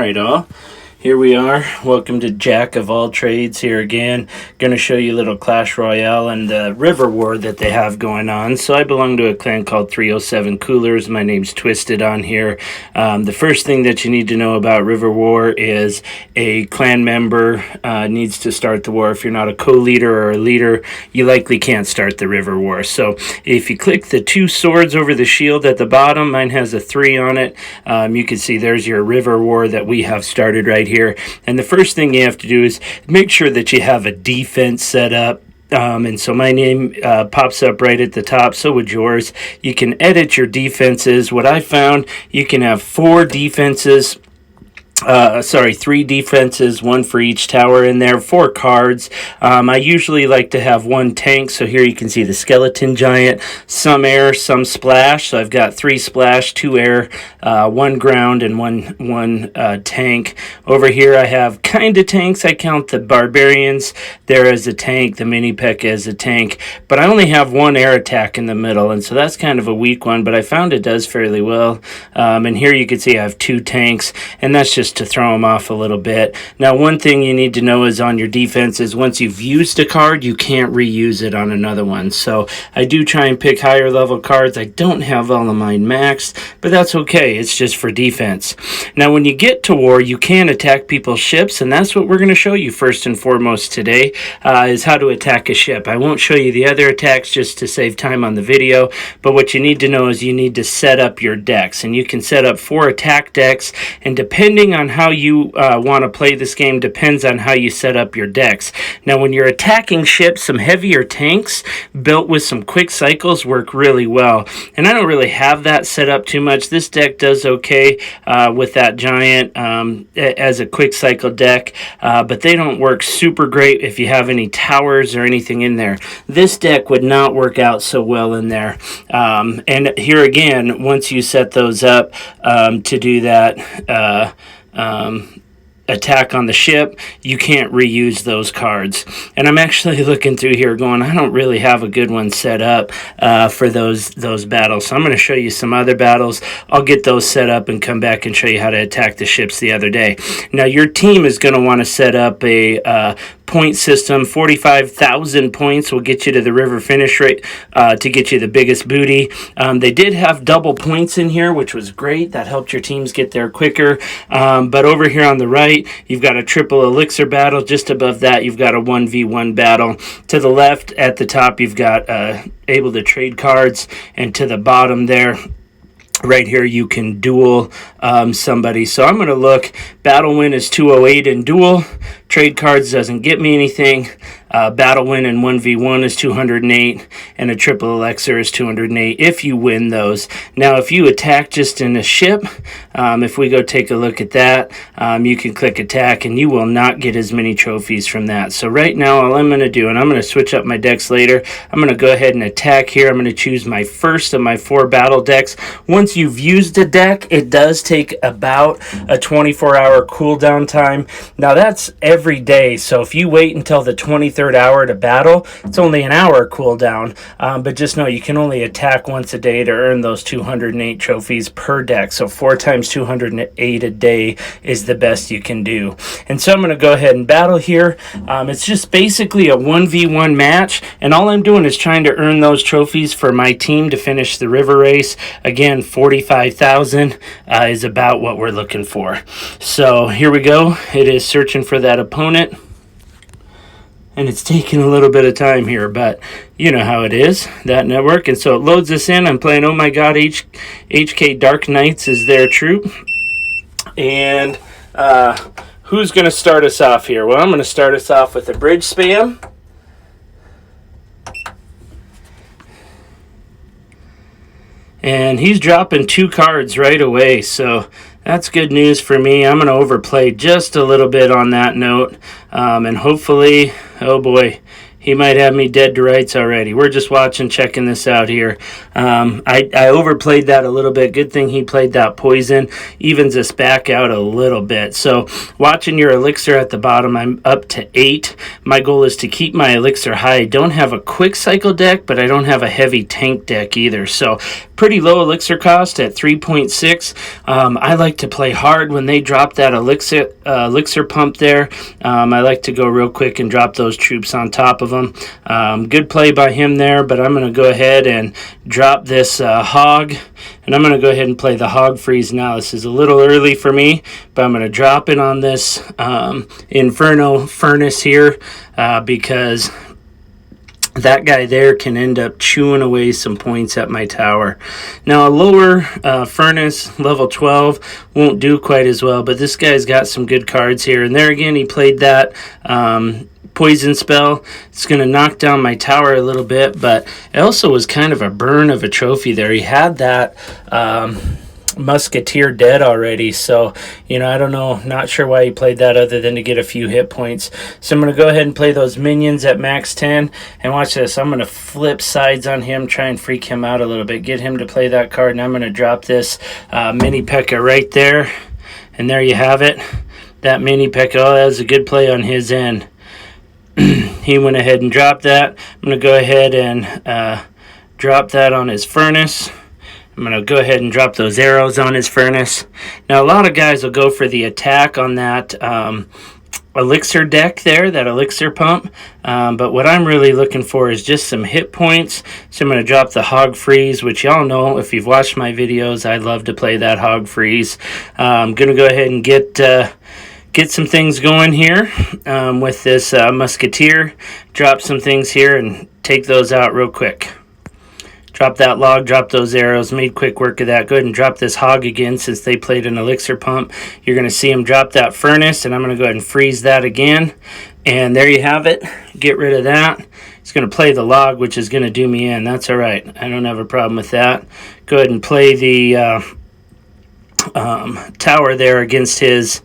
Alright all, here we are. Welcome to Jack of All Trades here again. Going to show you a little Clash Royale and the River War that they have going on. So I belong to a clan called 307 Coolers. My name's Twisted on here. The first thing that you need to know about River War is a clan member needs to start the war. If you're not a co-leader or a leader, you likely can't start the River War. So if you click the two swords over the shield at the bottom, mine has a 3 on it. You can see there's your River War that we have started right here. And the first thing you have to do is make sure that you have a defense set up. And so my name pops up right at the top, so would yours. You can edit your defenses. What I found, you can have 3 defenses, 1 for each tower in there, 4 cards. I usually like to have 1 tank, so here you can see the skeleton giant, some air, some splash. So I've got 3 splash, 2 air, 1 ground, and one tank. Over here I have kind of tanks. I count the barbarians there as a tank, the mini P.E.K.K.A as a tank, but I only have 1 air attack in the middle, and so that's kind of a weak one, but I found it does fairly well. And here you can see I have 2 tanks, and that's just to throw them off a little bit. Now, one thing you need to know is on your defense is once you've used a card, you can't reuse it on another one. So I do try and pick higher level cards. I don't have all of mine maxed, but that's okay. It's just for defense. Now, when you get to war, you can attack people's ships, and that's what we're going to show you first and foremost today, is how to attack a ship. I won't show you the other attacks just to save time on the video, but what you need to know is you need to set up your decks, and you can set up 4 attack decks, and depending on how you want to play this game depends on how you set up your decks. Now, when you're attacking ships, some heavier tanks built with some quick cycles work really well, and I don't really have that set up too much. This deck does okay with that giant as a quick cycle deck, but they don't work super great if you have any towers or anything in there. This deck would not work out so well in there, and here again, once you set those up to do that attack on the ship, you can't reuse those cards. And I'm actually looking through here going, I don't really have a good one set up for those battles. So I'm going to show you some other battles. I'll get those set up and come back and show you how to attack the ships the other day. Now, your team is going to want to set up a point system. 45,000 points will get you to the river finish rate to get you the biggest booty. They did have double points in here, which was great. That helped your teams get there quicker. But over here on the right, you've got a triple elixir battle. Just above that, you've got a 1v1 battle. To the left at the top, you've got able to trade cards. And to the bottom there, right here, you can duel somebody. So I'm going to look. Battle win is 208 in duel. Trade cards doesn't get me anything. Battle win in 1v1 is 208, and a triple elixir is 208 if you win those. Now, if you attack just in a ship, if we go take a look at that, you can click attack, and you will not get as many trophies from that. So right now, all I'm going to do, and I'm going to switch up my decks later, I'm going to go ahead and attack here. I'm going to choose my first of my 4 battle decks. Once you've used a deck, it does take about a 24-hour cooldown time. Now, that's every day, so if you wait until the 23rd hour to battle, it's only an hour cooldown, but just know you can only attack once a day to earn those 208 trophies per deck. So 4 times 208 a day is the best you can do. And so I'm going to go ahead and battle here. It's just basically a 1v1 match, and all I'm doing is trying to earn those trophies for my team to finish the river race. Again, 45,000 is about what we're looking for. So here we go. It is searching for that opponent, and it's taking a little bit of time here, but you know how it is, that network. And so it loads us in. I'm playing, oh my god, HK Dark Knights is their troop. And who's going to start us off here? Well, I'm going to start us off with a bridge spam. And he's dropping 2 cards right away, so that's good news for me. I'm going to overplay just a little bit on that note, and hopefully, oh boy, he might have me dead to rights already. We're just watching, checking this out here. I overplayed that a little bit. Good thing he played that poison. Evens us back out a little bit. So watching your elixir at the bottom, I'm up to 8. My goal is to keep my elixir high. I don't have a quick cycle deck, but I don't have a heavy tank deck either. So pretty low elixir cost at 3.6. I like to play hard when they drop that elixir pump there. I like to go real quick and drop those troops on top of them. Good play by him there, but I'm going to go ahead and drop this hog, and I'm going to go ahead and play the hog freeze now. This is a little early for me, but I'm going to drop it on this Inferno furnace here because that guy there can end up chewing away some points at my tower. Now a lower furnace, level 12, won't do quite as well, but this guy's got some good cards here. And there again, he played that poison spell. It's going to knock down my tower a little bit, but it also was kind of a burn of a trophy there. He had that Musketeer dead already, so I don't know, not sure why he played that other than to get a few hit points. So I'm going to go ahead and play those minions at max 10, and watch this. I'm going to flip sides on him, try and freak him out a little bit, get him to play that card, and I'm going to drop this mini P.E.K.K.A. right there, and there you have it. That mini P.E.K.K.A. Oh, that was a good play on his end. He went ahead and dropped that. I'm going to go ahead and drop that on his furnace. I'm going to go ahead and drop those arrows on his furnace. Now, a lot of guys will go for the attack on that elixir deck there, that elixir pump. But what I'm really looking for is just some hit points. So I'm going to drop the hog freeze, which y'all know if you've watched my videos, I love to play that hog freeze. I'm going to go ahead and get some things going here with this musketeer. Drop some things here and take those out real quick. Drop that log, drop those arrows, made quick work of that. Go ahead and drop this hog again since they played an elixir pump. You're going to see him drop that furnace, and I'm going to go ahead and freeze that again. And there you have it. Get rid of that. He's going to play the log, which is going to do me in. That's all right. I don't have a problem with that. Go ahead and play the tower there against his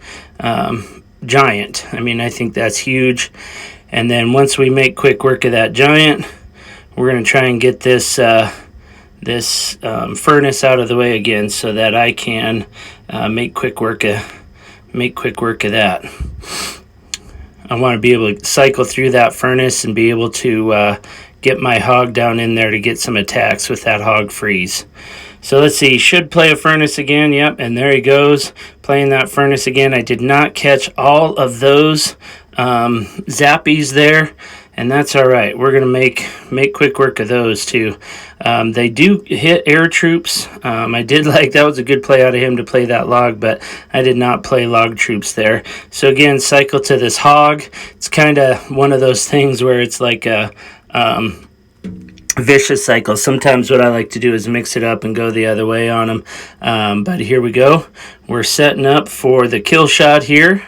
giant. I mean, I think that's huge. And then once we make quick work of that giant, we're going to try and get this furnace out of the way again so that I can make quick work of that. I want to be able to cycle through that furnace and be able to get my hog down in there to get some attacks with that hog freeze. So let's see, should play a furnace again. Yep, and there he goes, playing that furnace again. I did not catch all of those zappies there, and that's all right. We're going to make quick work of those too. They do hit air troops. I did like, that was a good play out of him to play that log, but I did not play log troops there. So again, cycle to this hog. It's kind of one of those things where it's like a vicious cycle. Sometimes what I like to do is mix it up and go the other way on them. But here we go. We're setting up for the kill shot here.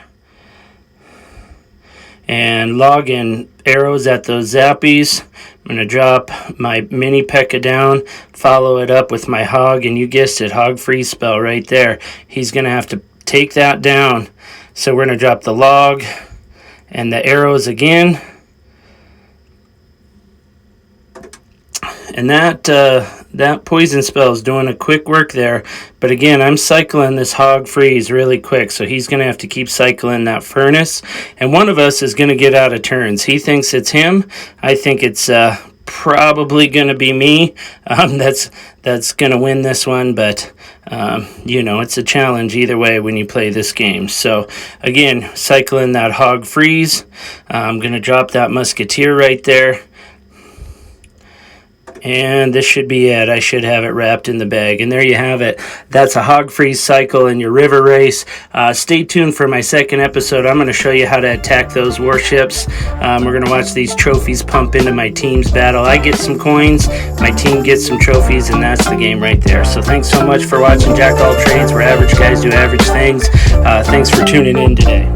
And logging arrows at those zappies. I'm going to drop my mini P.E.K.K.A. down, follow it up with my hog, and you guessed it, hog freeze spell right there. He's going to have to take that down. So we're going to drop the log and the arrows again. And that poison spell is doing a quick work there. But again, I'm cycling this hog freeze really quick, so he's going to have to keep cycling that furnace. And one of us is going to get out of turns. He thinks it's him. I think it's probably going to be me that's going to win this one. But, it's a challenge either way when you play this game. So, again, cycling that hog freeze. I'm going to drop that musketeer right there. And this should be it. I should have it wrapped in the bag. And there you have it. That's a hog freeze cycle in your river race. Stay tuned for my second episode. I'm going to show you how to attack those warships. We're going to watch these trophies pump into my team's battle. I get some coins, my team gets some trophies, and that's the game right there. So thanks so much for watching Jack All Trades, where average guys do average things. Thanks for tuning in today.